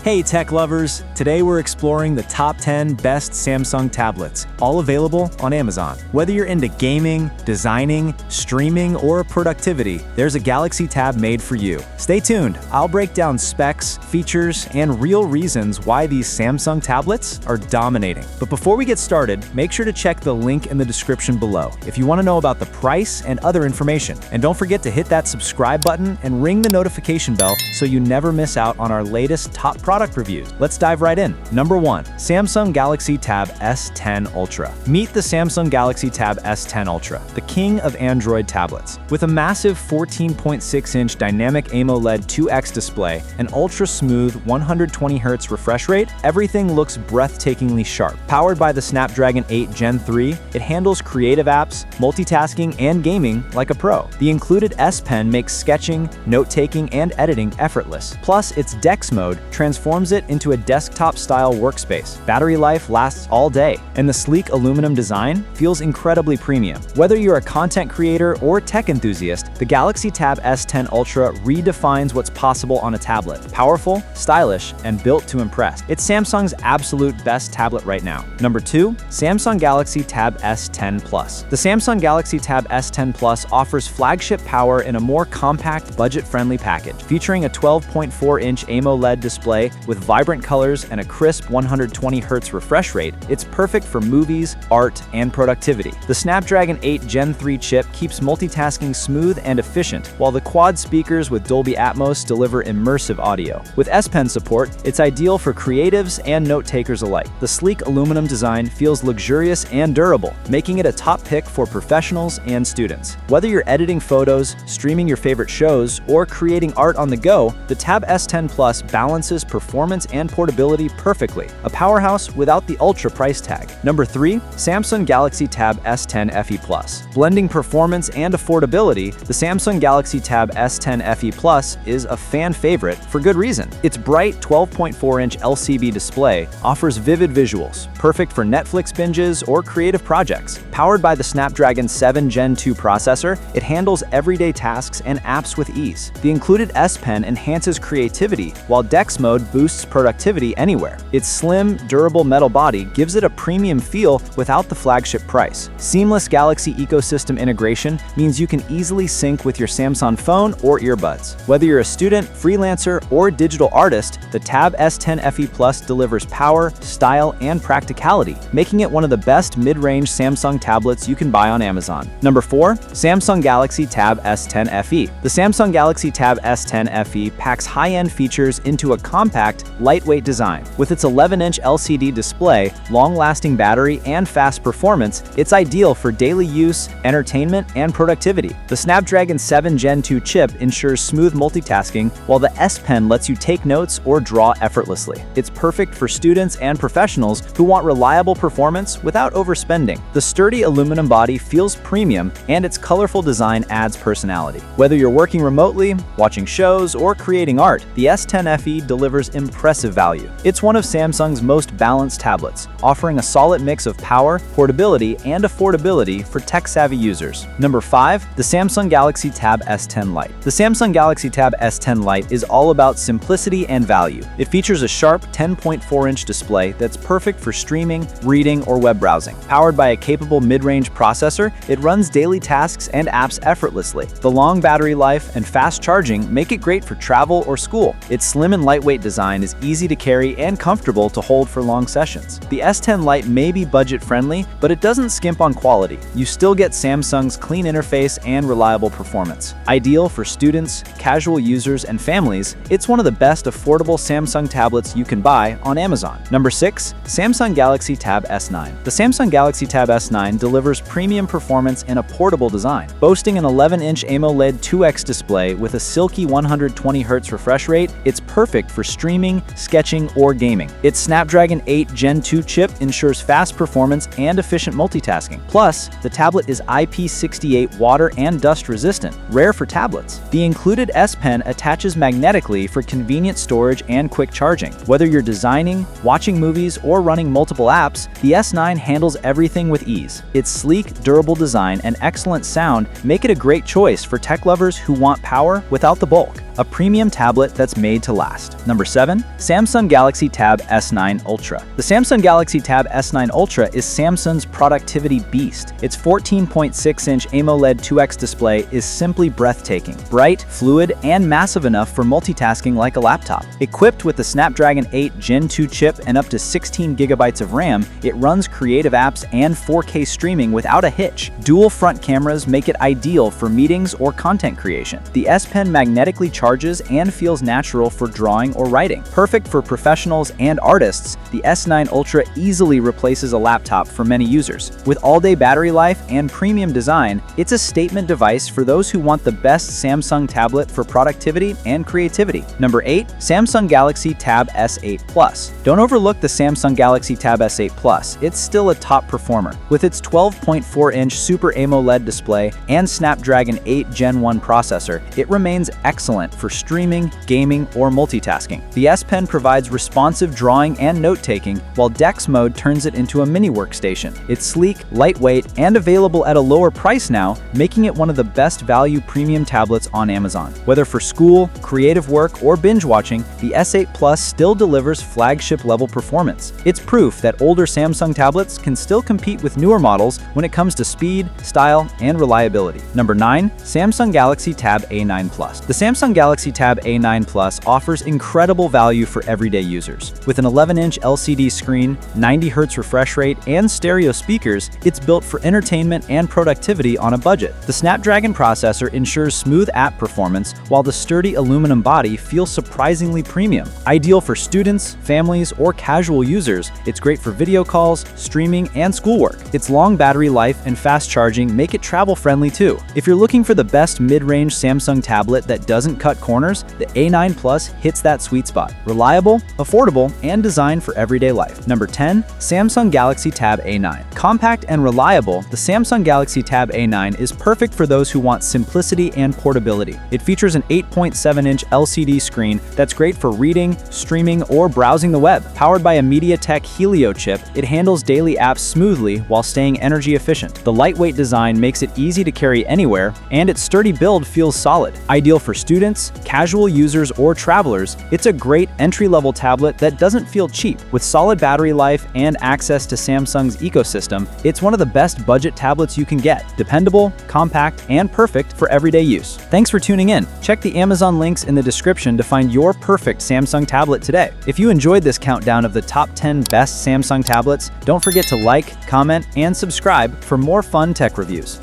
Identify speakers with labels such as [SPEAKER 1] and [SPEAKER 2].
[SPEAKER 1] Hey tech lovers! Today we're exploring the top 10 best Samsung tablets, all available on Amazon. Whether you're into gaming, designing, streaming, or productivity, there's a Galaxy Tab made for you. Stay tuned, I'll break down specs, features, and real reasons why these Samsung tablets are dominating. But before we get started, make sure to check the link in the description below if you want to know about the price and other information. And don't forget to hit that subscribe button and ring the notification bell so you never miss out on our latest top product reviews. Let's dive right in. Number 1. Samsung Galaxy Tab S10 Ultra. Meet the Samsung Galaxy Tab S10 Ultra, the king of Android tablets. With a massive 14.6-inch dynamic AMOLED 2X display and ultra-smooth 120Hz refresh rate, everything looks breathtakingly sharp. Powered by the Snapdragon 8 Gen 3, it handles creative apps, multitasking, and gaming like a pro. The included S Pen makes sketching, note-taking, and editing effortless. Plus, its DeX mode transforms it into a desktop-style workspace. Battery life lasts all day, and the sleek aluminum design feels incredibly premium. Whether you're a content creator or tech enthusiast, the Galaxy Tab S10 Ultra redefines what's possible on a tablet. Powerful, stylish, and built to impress. It's Samsung's absolute best tablet right now. Number 2. Samsung Galaxy Tab S10 Plus. The Samsung Galaxy Tab S10 Plus offers flagship power in a more compact, budget-friendly package. Featuring a 12.4-inch AMOLED display with vibrant colors and a crisp 120Hz refresh rate, it's perfect for movies, art, and productivity. The Snapdragon 8 Gen 3 chip keeps multitasking smooth and efficient, while the quad speakers with Dolby Atmos deliver immersive audio. With S Pen support, it's ideal for creatives and note-takers alike. The sleek aluminum design feels luxurious and durable, making it a top pick for professionals and students. Whether you're editing photos, streaming your favorite shows, or creating art on the go, the Tab S10 Plus balances performance and portability perfectly. A powerhouse without the ultra price tag. Number 3. Samsung Galaxy Tab S10 FE Plus. Blending performance and affordability, the Samsung Galaxy Tab S10 FE Plus is a fan favorite for good reason. Its bright 12.4-inch LCD display offers vivid visuals, perfect for Netflix binges or creative projects. Powered by the Snapdragon 7 Gen 2 processor, it handles everyday tasks and apps with ease. The included S Pen enhances creativity, while DeX mode boosts productivity anywhere. Its slim, durable metal body gives it a premium feel without the flagship price. Seamless Galaxy ecosystem integration means you can easily sync with your Samsung phone or earbuds. Whether you're a student, freelancer, or digital artist, the Tab S10 FE Plus delivers power, style, and practicality, making it one of the best mid-range Samsung tablets you can buy on Amazon. Number 4. Samsung Galaxy Tab S10 FE. The Samsung Galaxy Tab S10 FE packs high-end features into a compact, lightweight design. With its 11-inch LCD display, long-lasting battery, and fast performance, it's ideal for daily use, entertainment, and productivity. The Snapdragon 7 Gen 2 chip ensures smooth multitasking, while the S Pen lets you take notes or draw effortlessly. It's perfect for students and professionals who want reliable performance without overspending. The sturdy aluminum body feels premium, and its colorful design adds personality. Whether you're working remotely, watching shows, or creating art, the S10 FE delivers impressive value. It's one of Samsung's most balanced tablets, offering a solid mix of power, portability, and affordability for tech-savvy users. Number 5. The Samsung Galaxy Tab S10 Lite. The Samsung Galaxy Tab S10 Lite is all about simplicity and value. It features a sharp 10.4-inch display that's perfect for streaming, reading, or web browsing. Powered by a capable mid-range processor, it runs daily tasks and apps effortlessly. The long battery life and fast charging make it great for travel or school. Its slim and lightweight design is easy to carry and comfortable to hold for long sessions. The S10 Lite may be budget-friendly, but it doesn't skimp on quality. You still get Samsung's clean interface and reliable performance. Ideal for students, casual users, and families, it's one of the best affordable Samsung tablets you can buy on Amazon. Number 6. Samsung Galaxy Tab S9. The Samsung Galaxy Tab S9 delivers premium performance in a portable design. Boasting an 11-inch AMOLED 2X display with a silky 120Hz refresh rate, it's perfect for streaming, sketching, or gaming. Its Snapdragon 8 Gen 2 chip ensures fast performance and efficient multitasking. Plus, the tablet is IP68 water and dust resistant, rare for tablets. The included S Pen attaches magnetically for convenient storage and quick charging. Whether you're designing, watching movies, or running multiple apps, the S9 handles everything with ease. Its sleek, durable design and excellent sound make it a great choice for tech lovers who want power without the bulk. A premium tablet that's made to last. Number 7.
[SPEAKER 2] 7. Samsung Galaxy Tab S9 Ultra. The Samsung Galaxy Tab S9 Ultra is Samsung's productivity beast. Its 14.6-inch AMOLED 2X display is simply breathtaking, bright, fluid, and massive enough for multitasking like a laptop. Equipped with the Snapdragon 8 Gen 2 chip and up to 16 GB of RAM, it runs creative apps and 4K streaming without a hitch. Dual front cameras make it ideal for meetings or content creation. The S Pen magnetically charges and feels natural for drawing or writing. Perfect for professionals and artists, the S9 Ultra easily replaces a laptop for many users. With all-day battery life and premium design, it's a statement device for those who want the best Samsung tablet for productivity and creativity. Number 8. Samsung Galaxy Tab S8 Plus. Don't overlook the Samsung Galaxy Tab S8 Plus. It's still a top performer. With its 12.4-inch Super AMOLED display and Snapdragon 8 Gen 1 processor, it remains excellent for streaming, gaming, or multitasking. The S Pen provides responsive drawing and note-taking, while Dex Mode turns it into a mini workstation. It's sleek, lightweight, and available at a lower price now, making it one of the best value premium tablets on Amazon. Whether for school, creative work, or binge watching, the S8 Plus still delivers flagship-level performance. It's proof that older Samsung tablets can still compete with newer models when it comes to speed, style, and reliability. Number 9. Samsung Galaxy Tab A9 Plus. The Samsung Galaxy Tab A9 Plus offers incredible value for everyday users. With an 11-inch LCD screen, 90 Hz refresh rate, and stereo speakers, it's built for entertainment and productivity on a budget. The Snapdragon processor ensures smooth app performance, while the sturdy aluminum body feels surprisingly premium. Ideal for students, families, or casual users, it's great for video calls, streaming, and schoolwork. Its long battery life and fast charging make it travel-friendly too. If you're looking for the best mid-range Samsung tablet that doesn't cut corners, the A9 Plus hits that sweet spot. Reliable, affordable, and designed for everyday life. Number 10. Samsung Galaxy Tab A9. Compact and reliable, the Samsung Galaxy Tab A9 is perfect for those who want simplicity and portability. It features an 8.7-inch LCD screen that's great for reading, streaming, or browsing the web. Powered by a MediaTek Helio chip, it handles daily apps smoothly while staying energy efficient. The lightweight design makes it easy to carry anywhere, and its sturdy build feels solid. Ideal for students, casual users, or travelers, it's a great entry-level tablet that doesn't feel cheap. With solid battery life and access to Samsung's ecosystem, it's one of the best budget tablets you can get. Dependable, compact, and perfect for everyday use. Thanks for tuning in. Check the Amazon links in the description to find your perfect Samsung tablet today. If you enjoyed this countdown of the top 10 best Samsung tablets, don't forget to like, comment, and subscribe for more fun tech reviews.